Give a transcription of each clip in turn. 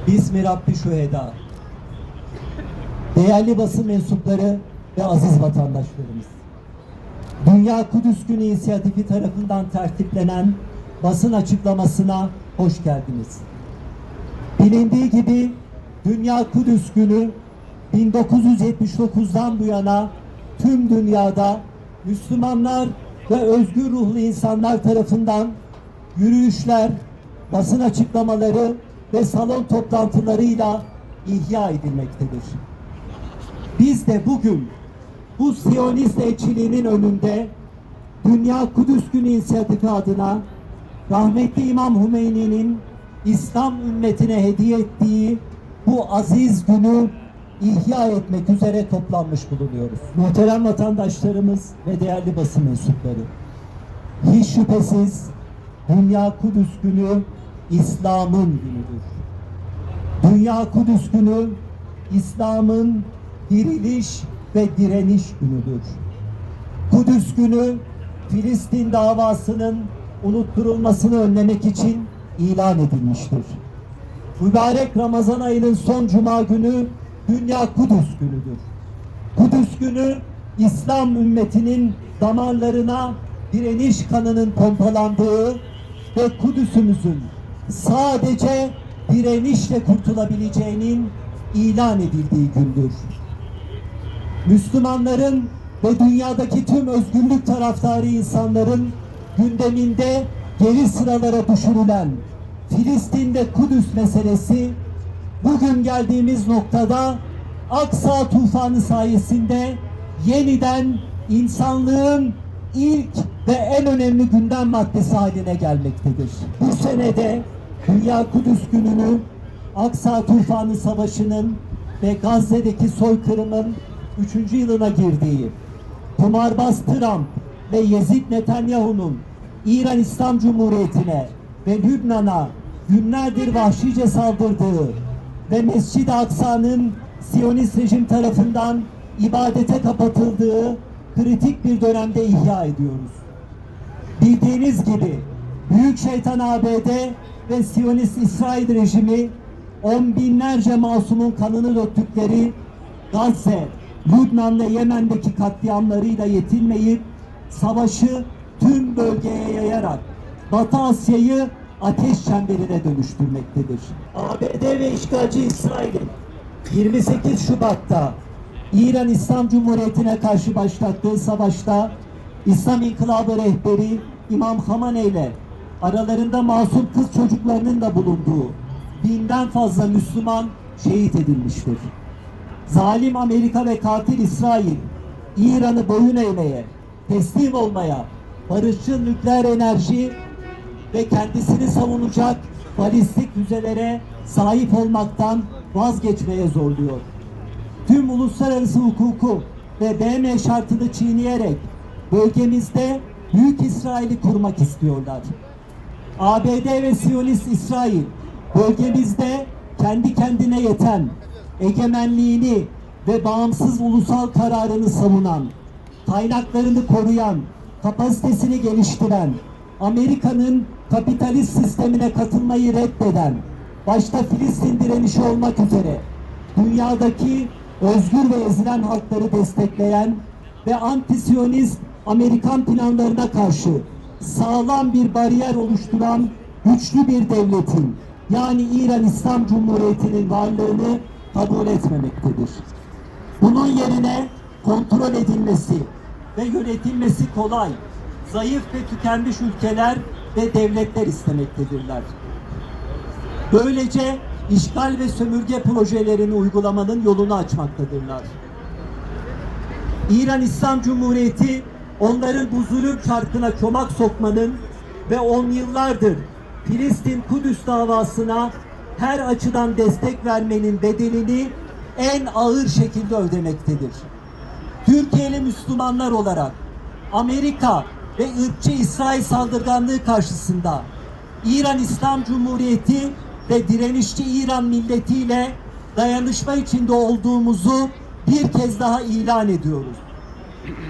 Bismi Rabbi Şüheda. Değerli basın mensupları ve aziz vatandaşlarımız. Dünya Kudüs Günü İnisiyatifi tarafından tertiplenen basın açıklamasına hoş geldiniz. Bilindiği gibi Dünya Kudüs Günü 1979'dan bu yana tüm dünyada Müslümanlar ve özgür ruhlu insanlar tarafından yürüyüşler, basın açıklamaları ve salon toplantılarıyla ihya edilmektedir. Biz de bugün bu Siyonist elçiliğinin önünde Dünya Kudüs Günü İnisiyatifi adına rahmetli İmam Hümeyni'nin İslam ümmetine hediye ettiği bu aziz günü ihya etmek üzere toplanmış bulunuyoruz. Muhterem vatandaşlarımız ve değerli basın mensupları, hiç şüphesiz Dünya Kudüs Günü İslam'ın günüdür. Dünya Kudüs Günü İslam'ın diriliş ve direniş günüdür. Kudüs Günü Filistin davasının unutturulmasını önlemek için ilan edilmiştir. Mübarek Ramazan ayının son cuma günü Dünya Kudüs Günü'dür. Kudüs Günü İslam ümmetinin damarlarına direniş kanının pompalandığı ve Kudüs'ümüzün sadece direnişle kurtulabileceğinin ilan edildiği gündür. Müslümanların ve dünyadaki tüm özgürlük taraftarı insanların gündeminde geri sıralara düşürülen Filistin'de Kudüs meselesi bugün geldiğimiz noktada Aksa tufanı sayesinde yeniden insanlığın ilk ve en önemli gündem maddesi haline gelmektedir. Bu senede Dünya Kudüs Günü'nü Aksa tufanı savaşının ve Gazze'deki soykırımın 3. yılına girdiği, kumarbaz Trump ve Yezid Netanyahu'nun İran İslam Cumhuriyeti'ne ve Lübnan'a günlerdir vahşice saldırdığı ve Mescid-i Aksa'nın Siyonist rejim tarafından ibadete kapatıldığı kritik bir dönemde ihya ediyoruz. Bildiğiniz gibi Büyük Şeytan ABD ve Siyonist İsrail rejimi on binlerce masumun kanını döktükleri Gazze, Lübnan ve Yemen'deki katliamlarıyla yetinmeyip savaşı tüm bölgeye yayarak Batı Asya'yı ateş çemberine dönüştürmektedir. ABD ve işgalci İsrail'in 28 Şubat'ta İran İslam Cumhuriyeti'ne karşı başlattığı savaşta İslam İnkılabı rehberi İmam Hamenei ile aralarında masum kız çocuklarının da bulunduğu binden fazla Müslüman şehit edilmiştir. Zalim Amerika ve katil İsrail, İran'ı boyun eğmeye, teslim olmaya, barışçıl nükleer enerji ve kendisini savunacak balistik füzelere sahip olmaktan vazgeçmeye zorluyor. Tüm uluslararası hukuku ve BM şartını çiğneyerek bölgemizde Büyük İsrail'i kurmak istiyorlar. ABD ve Siyonist İsrail bölgemizde kendi kendine yeten, egemenliğini ve bağımsız ulusal kararını savunan, kaynaklarını koruyan, kapasitesini geliştiren, Amerika'nın kapitalist sistemine katılmayı reddeden, başta Filistin direnişi olmak üzere dünyadaki özgür ve ezilen halkları destekleyen ve anti-Siyonist Amerikan planlarına karşı sağlam bir bariyer oluşturan güçlü bir devletin, yani İran İslam Cumhuriyeti'nin varlığını kabul etmemektedir. Bunun yerine kontrol edilmesi ve yönetilmesi kolay, zayıf ve tükenmiş ülkeler ve devletler istemektedirler. Böylece işgal ve sömürge projelerini uygulamanın yolunu açmaktadırlar. İran İslam Cumhuriyeti onların bu zulüm çarkına çomak sokmanın ve 10 yıllardır Filistin Kudüs davasına her açıdan destek vermenin bedelini en ağır şekilde ödemektedir. Türkiye'li Müslümanlar olarak Amerika ve ırkçı İsrail saldırganlığı karşısında İran İslam Cumhuriyeti ve direnişçi İran milletiyle dayanışma içinde olduğumuzu bir kez daha ilan ediyoruz.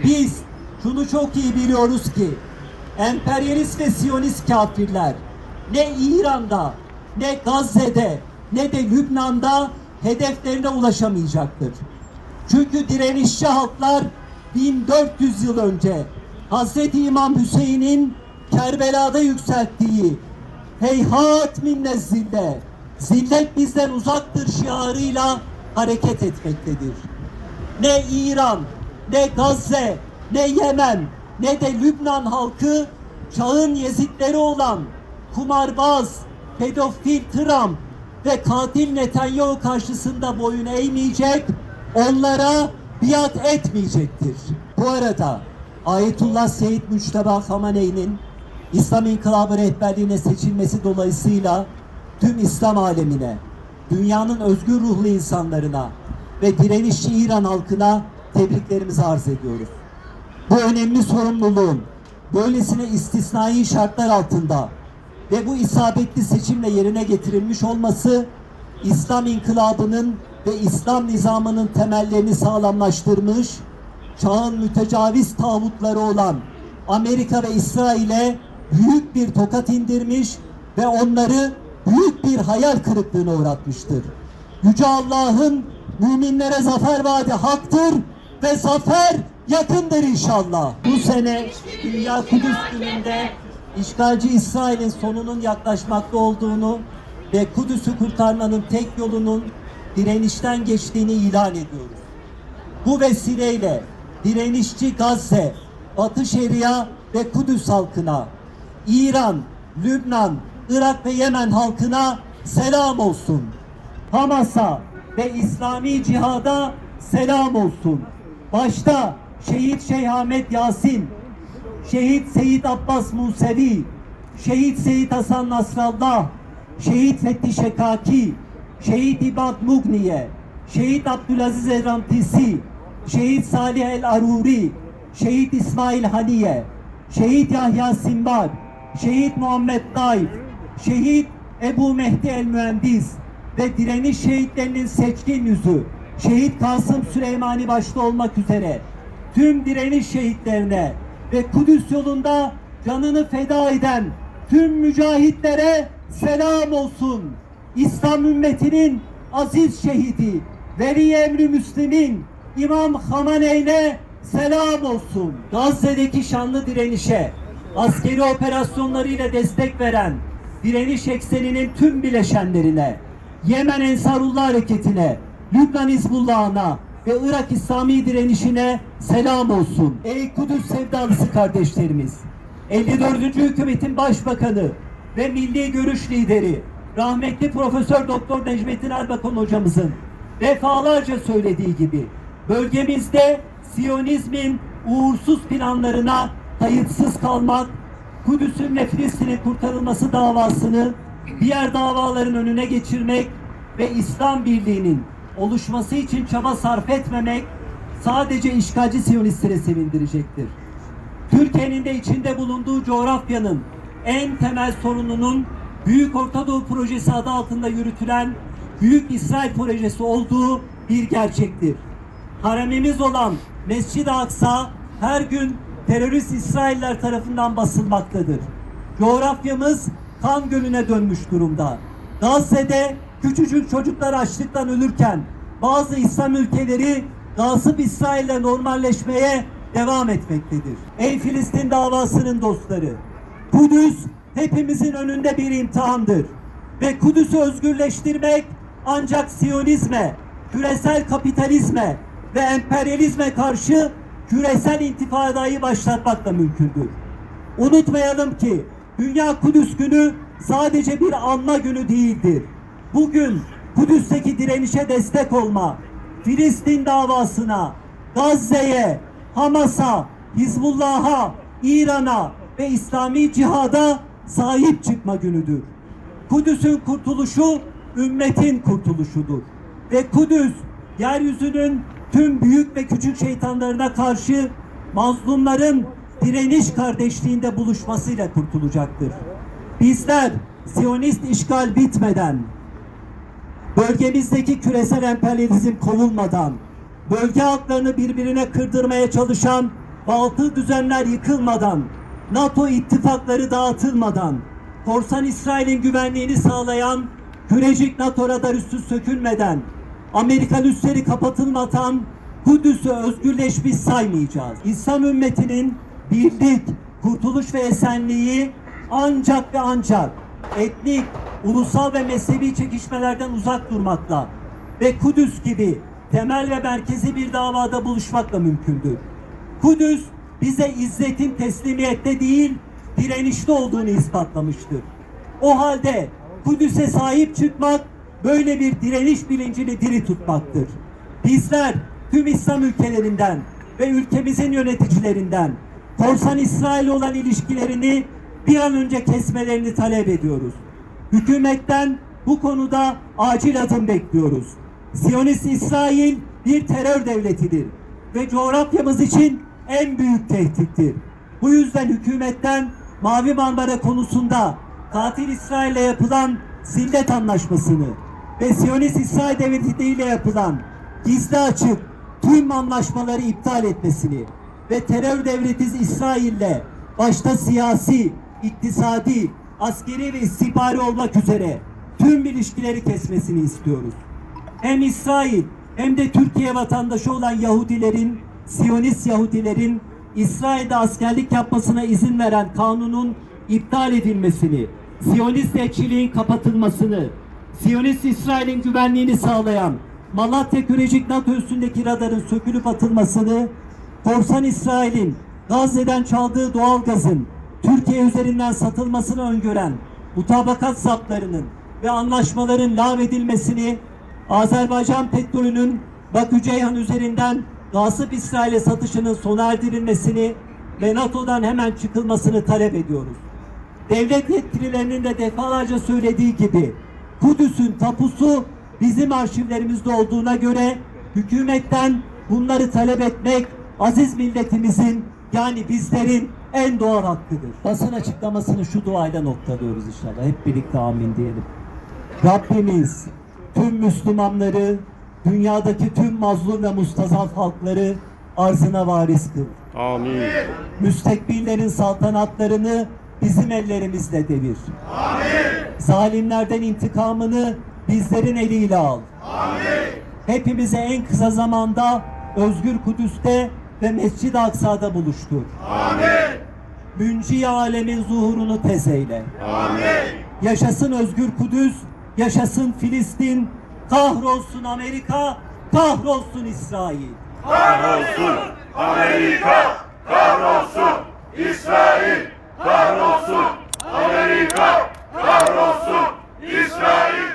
Biz şunu çok iyi biliyoruz ki emperyalist ve siyonist kafirler ne İran'da, ne Gazze'de, ne de Lübnan'da hedeflerine ulaşamayacaktır. Çünkü direnişçi halklar 1400 yıl önce Hazreti İmam Hüseyin'in Kerbela'da yükselttiği "Heyhat minne zille, zillet bizden uzaktır" şiarıyla hareket etmektedir. Ne İran, ne Gazze, ne Yemen, ne de Lübnan halkı çağın Yezidleri olan kumarbaz, pedofil Trump ve katil Netanyahu karşısında boyun eğmeyecek, onlara biat etmeyecektir. Bu arada Ayetullah Seyyid Müçteba Hamene'nin İslam İnkılabı rehberliğine seçilmesi dolayısıyla tüm İslam alemine, dünyanın özgür ruhlu insanlarına ve direnişçi İran halkına tebriklerimizi arz ediyoruz. Bu önemli sorumluluğun böylesine istisnai şartlar altında ve bu isabetli seçimle yerine getirilmiş olması, İslam inkılabının ve İslam nizamının temellerini sağlamlaştırmış, çağın mütecaviz tağutları olan Amerika ve İsrail'e büyük bir tokat indirmiş ve onları büyük bir hayal kırıklığına uğratmıştır. Yüce Allah'ın müminlere zafer vaadi haktır ve zafer yakındır inşallah. Bu sene Dünya Kudüs Günü'nde işgalci İsrail'in sonunun yaklaşmakta olduğunu ve Kudüs'ü kurtarmanın tek yolunun direnişten geçtiğini ilan ediyoruz. Bu vesileyle direnişçi Gazze, Batı Şeria ve Kudüs halkına, İran, Lübnan, Irak ve Yemen halkına selam olsun. Hamas'a ve İslami cihada selam olsun. Başta Şehit Şeyh Ahmet Yasin, Şehit Seyyid Abbas Musevi, Şehit Seyyid Hasan Nasrallah, Şehit Fethi Şekaki, Şehit İbad Mugniye, Şehit Abdülaziz Errantisi, Şehit Salih El Aruri, Şehit İsmail Haniye, Şehit Yahya Simbar, Şehit Muhammed Taif, Şehit Ebu Mehdi El Mühendis ve direniş şehitlerinin seçkin yüzü Şehit Kasım Süleymani başta olmak üzere tüm direniş şehitlerine ve Kudüs yolunda canını feda eden tüm mücahitlere selam olsun. İslam ümmetinin aziz şehidi Veli Emri Müslim'in İmam Hamene'ne selam olsun. Gazze'deki şanlı direnişe askeri operasyonlarıyla destek veren direniş ekseninin tüm bileşenlerine, Yemen Ensarullah Hareketi'ne, Lübnan Hizbullah'ına ve Irak İslami direnişine selam olsun. Ey Kudüs sevdalısı kardeşlerimiz! 54. Hükümetin Başbakanı ve Milli Görüş lideri rahmetli Profesör Doktor Necmettin Erbakan hocamızın defalarca söylediği gibi bölgemizde Siyonizmin uğursuz planlarına kayıtsız kalmak, Kudüs'ün ve Filistin'in kurtarılması davasını diğer davaların önüne geçirmek ve İslam Birliği'nin oluşması için çaba sarf etmemek sadece işgalci Siyonistlere sevindirecektir. Türkiye'nin de içinde bulunduğu coğrafyanın en temel sorununun Büyük Orta Doğu Projesi adı altında yürütülen Büyük İsrail Projesi olduğu bir gerçektir. Haremimiz olan Mescid-i Aksa her gün terörist İsrailler tarafından basılmaktadır. Coğrafyamız kan gölüne dönmüş durumda. Gazze'de küçücük çocuklar açlıktan ölürken bazı İslam ülkeleri gasip İsrail'le normalleşmeye devam etmektedir. Ey Filistin davasının dostları! Kudüs hepimizin önünde bir imtihandır. Ve Kudüs'ü özgürleştirmek ancak Siyonizme, küresel kapitalizme ve emperyalizme karşı küresel intifadayı başlatmakla mümkündür. Unutmayalım ki Dünya Kudüs Günü sadece bir anma günü değildir. Bugün Kudüs'teki direnişe destek olma, Filistin davasına, Gazze'ye, Hamas'a, Hizbullah'a, İran'a ve İslami cihada sahip çıkma günüdür. Kudüs'ün kurtuluşu ümmetin kurtuluşudur. Ve Kudüs yeryüzünün tüm büyük ve küçük şeytanlarına karşı mazlumların direniş kardeşliğinde buluşmasıyla kurtulacaktır. Bizler Siyonist işgal bitmeden, bölgemizdeki küresel emperyalizm kovulmadan, bölge halklarını birbirine kırdırmaya çalışan batıl düzenler yıkılmadan, NATO ittifakları dağıtılmadan, korsan İsrail'in güvenliğini sağlayan Kürecik NATO radar üssü sökülmeden, Amerikan üsleri kapatılmadan Kudüs'ü özgürleşmiş saymayacağız. İslam ümmetinin birlik, kurtuluş ve esenliği ancak ve ancak etnik, ulusal ve mezhebi çekişmelerden uzak durmakla ve Kudüs gibi temel ve merkezi bir davada buluşmakla mümkündür. Kudüs bize izzetin teslimiyette değil, direnişte olduğunu ispatlamıştır. O halde Kudüs'e sahip çıkmak, böyle bir direniş bilincini diri tutmaktır. Bizler tüm İslam ülkelerinden ve ülkemizin yöneticilerinden korsan İsrail olan ilişkilerini bir an önce kesmelerini talep ediyoruz. Hükümetten bu konuda acil adım bekliyoruz. Siyonist İsrail bir terör devletidir ve coğrafyamız için en büyük tehdittir. Bu yüzden hükümetten Mavi Marmara konusunda katil İsrail'le yapılan Zillet Anlaşması'nı ve Siyonist İsrail Devleti ile yapılan gizli açık tüm anlaşmaları iptal etmesini ve terör devleti İsrail'le başta siyasi, iktisadi, askeri ve istihbari olmak üzere tüm ilişkileri kesmesini istiyoruz. Hem İsrail hem de Türkiye vatandaşı olan Yahudilerin, Siyonist Yahudilerin İsrail'de askerlik yapmasına izin veren kanunun iptal edilmesini, Siyonist elçiliğin kapatılmasını, Siyonist İsrail'in güvenliğini sağlayan Malatya Kürecik NATO üssündeki radarın sökülüp atılmasını, korsan İsrail'in Gazze'den çaldığı doğal gazın Türkiye üzerinden satılmasını öngören mutabakat zaplarının ve anlaşmaların lağvedilmesini, Azerbaycan petrolünün Bakü Ceyhan üzerinden gasip İsrail'e satışının sona erdirilmesini ve NATO'dan hemen çıkılmasını talep ediyoruz. Devlet yetkililerinin de defalarca söylediği gibi Kudüs'ün tapusu bizim arşivlerimizde olduğuna göre hükümetten bunları talep etmek aziz milletimizin, yani bizlerin en doğal hakkıdır. Basın açıklamasını şu duayla noktalıyoruz inşallah. Hep birlikte amin diyelim. Rabbimiz tüm Müslümanları, dünyadaki tüm mazlum ve mustazaf halkları arzına varis kıl. Amin. Müstekbirlerin saltanatlarını bizim ellerimizle devir. Amin. Zalimlerden intikamını bizlerin eliyle al. Amin. Hepimize en kısa zamanda Özgür Kudüs'te ve Mescid-i Aksa'da buluştur. Amin. Münci alemin zuhurunu tez eyle. Amin. Yaşasın Özgür Kudüs, yaşasın Filistin, kahrolsun Amerika, kahrolsun İsrail. Kahrolsun Amerika, kahrolsun İsrail, kahrolsun Amerika, kahrolsun İsrail.